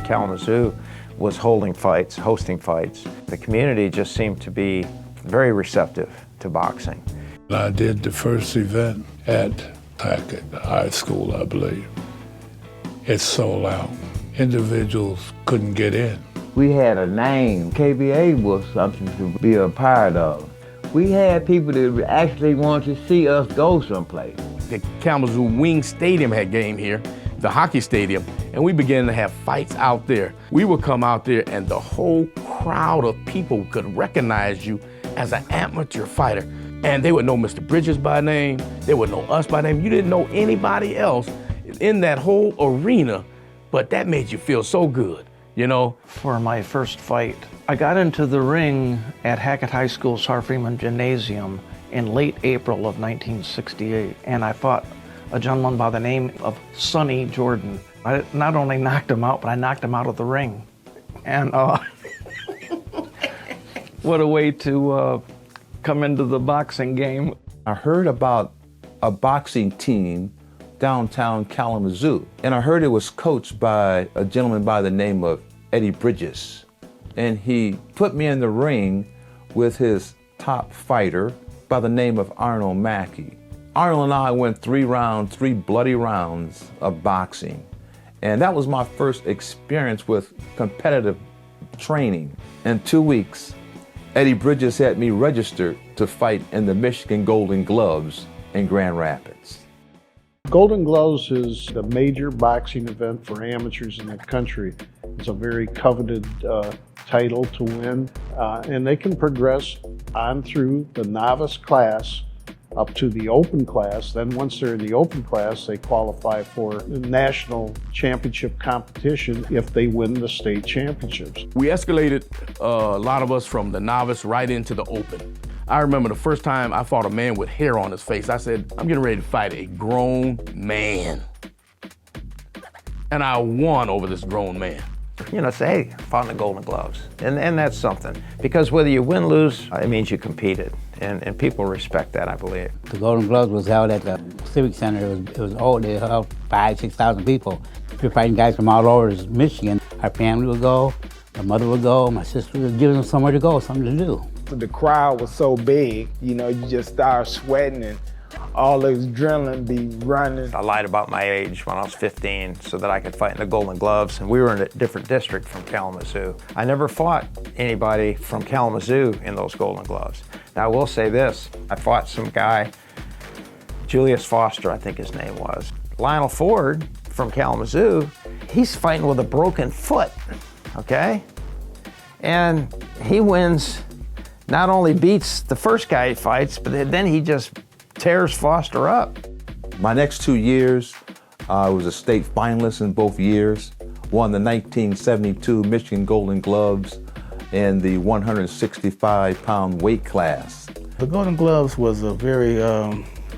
Kalamazoo was holding fights, hosting fights. The community just seemed to be very receptive to boxing. I did the first event at Hackett High School, I believe. It sold out. Individuals couldn't get in. We had a name. KBA was something to be a part of. We had people that actually wanted to see us go someplace. The Kalamazoo Wing Stadium had game here, the hockey stadium, and we began to have fights out there. We would come out there and the whole crowd of people could recognize you as an amateur fighter. And they would know Mr. Bridges by name, they would know us by name. You didn't know anybody else in that whole arena, but that made you feel so good, you know? For my first fight, I got into the ring at Hackett High School's Freeman Gymnasium in late April of 1968, and I fought a gentleman by the name of Sonny Jordan. I not only knocked him out, but I knocked him out of the ring. And what a way to come into the boxing game. I heard about a boxing team downtown Kalamazoo, and I heard it was coached by a gentleman by the name of Eddie Bridges. And he put me in the ring with his top fighter by the name of Arnold Mackey. Arnold and I went 3 bloody rounds of boxing. And that was my first experience with competitive training. In 2 weeks, Eddie Bridges had me registered to fight in the Michigan Golden Gloves in Grand Rapids. Golden Gloves is a major boxing event for amateurs in the country. It's a very coveted title to win, and they can progress on through the novice class up to the open class. Then once they're in the open class, they qualify for the national championship competition if they win the state championships. We escalated a lot of us from the novice right into the open. I remember the first time I fought a man with hair on his face. I said, I'm getting ready to fight a grown man. And I won over this grown man. You know, say, hey, fought in the Golden Gloves. And that's something. Because whether you win, lose, it means you competed. And people respect that, I believe. The Golden Gloves was held at the Civic Center. It was old. They held 5,000 to 6,000 people. We were fighting guys from all over Michigan. Our family would go, my mother would go, my sister was giving them somewhere to go, something to do. The crowd was so big, you know, you just start sweating and all the adrenaline be running. I lied about my age when I was 15 so that I could fight in the Golden Gloves, and we were in a different district from Kalamazoo. I never fought anybody from Kalamazoo in those Golden Gloves. Now I will say this, I fought some guy, Julius Foster, I think his name was. Lionel Ford from Kalamazoo, he's fighting with a broken foot, okay? And he wins, not only beats the first guy he fights, but then he just tears Foster up. My next 2 years, I was a state finalist in both years, won the 1972 Michigan Golden Gloves in the 165-pound weight class. The Golden Gloves was a very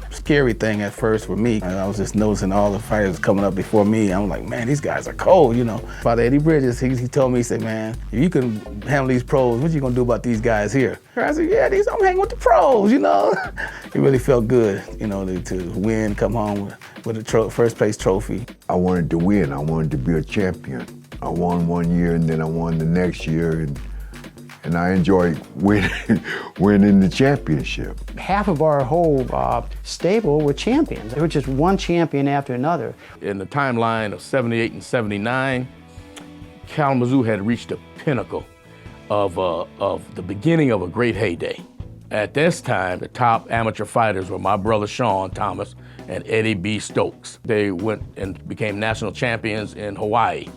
scary thing at first for me. And I was just noticing all the fighters coming up before me. I'm like, man, these guys are cold, you know. Father Eddie Bridges, he told me, he said, man, if you can handle these pros, what you gonna do about these guys here? I said, yeah, I'm hanging with the pros, you know. It really felt good, you know, to win, come home with a first place trophy. I wanted to win. I wanted to be a champion. I won 1 year and then I won the next year, and I enjoyed winning the championship. Half of our whole stable were champions. They were just one champion after another. In the timeline of 78 and 79, Kalamazoo had reached the pinnacle of the beginning of a great heyday. At this time, the top amateur fighters were my brother Shawn Thomas and Eddie B. Stokes. They went and became national champions in Hawaii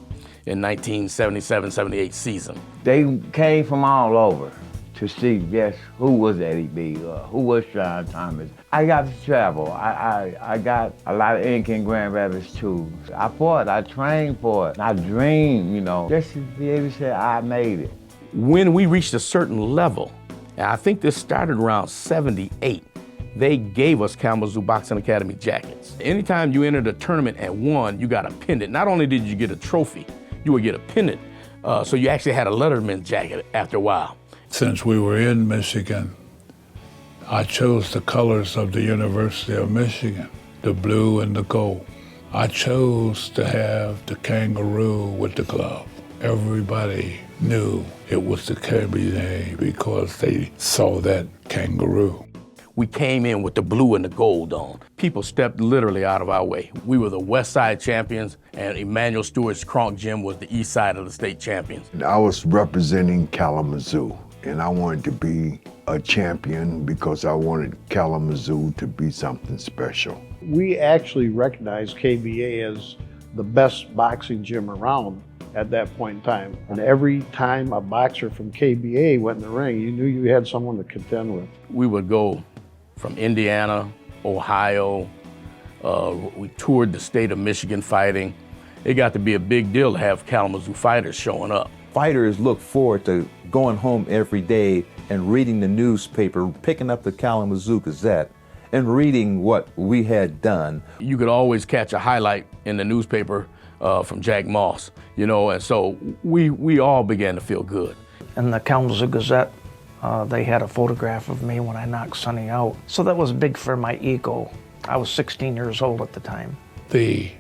in 1977-78 season. They came from all over to see, yes, who was Eddie B, who was Shawn Thomas. I got to travel. I got a lot of ink in Grand Rapids too. I fought, I trained for it. I dreamed, you know, just to be able to say I made it. When we reached a certain level, and I think this started around 78, they gave us Kalamazoo Boxing Academy jackets. Anytime you entered a tournament and won, you got a pendant. Not only did you get a trophy, you would get a pendant. So you actually had a Letterman jacket after a while. Since we were in Michigan, I chose the colors of the University of Michigan, the blue and the gold. I chose to have the kangaroo with the glove. Everybody knew it was the KBA because they saw that kangaroo. We came in with the blue and the gold on. People stepped literally out of our way. We were the West Side champions, and Emmanuel Stewart's Kronk Gym was the East Side of the state champions. I was representing Kalamazoo, and I wanted to be a champion because I wanted Kalamazoo to be something special. We actually recognized KBA as the best boxing gym around at that point in time. And every time a boxer from KBA went in the ring, you knew you had someone to contend with. We would go from Indiana, Ohio. We toured the state of Michigan fighting. It got to be a big deal to have Kalamazoo fighters showing up. Fighters look forward to going home every day and reading the newspaper, picking up the Kalamazoo Gazette, and reading what we had done. You could always catch a highlight in the newspaper from Jack Moss, you know, and so we all began to feel good. In the Kalamazoo Gazette, they had a photograph of me when I knocked Sonny out. So that was big for my ego. I was 16 years old at the time. The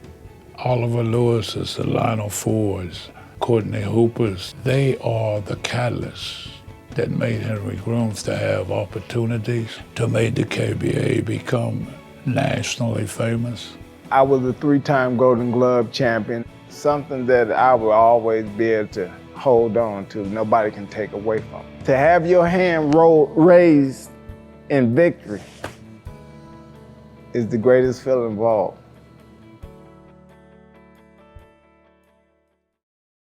Oliver Lewis's, the Lionel Fords, Courtney Hoopers, they are the catalysts that made Henry Grooms to have opportunities to make the KBA become nationally famous. I was a 3-time Golden Glove champion, something that I will always be able to hold on to. Nobody can take away from it. To have your hand raised in victory is the greatest feeling of all.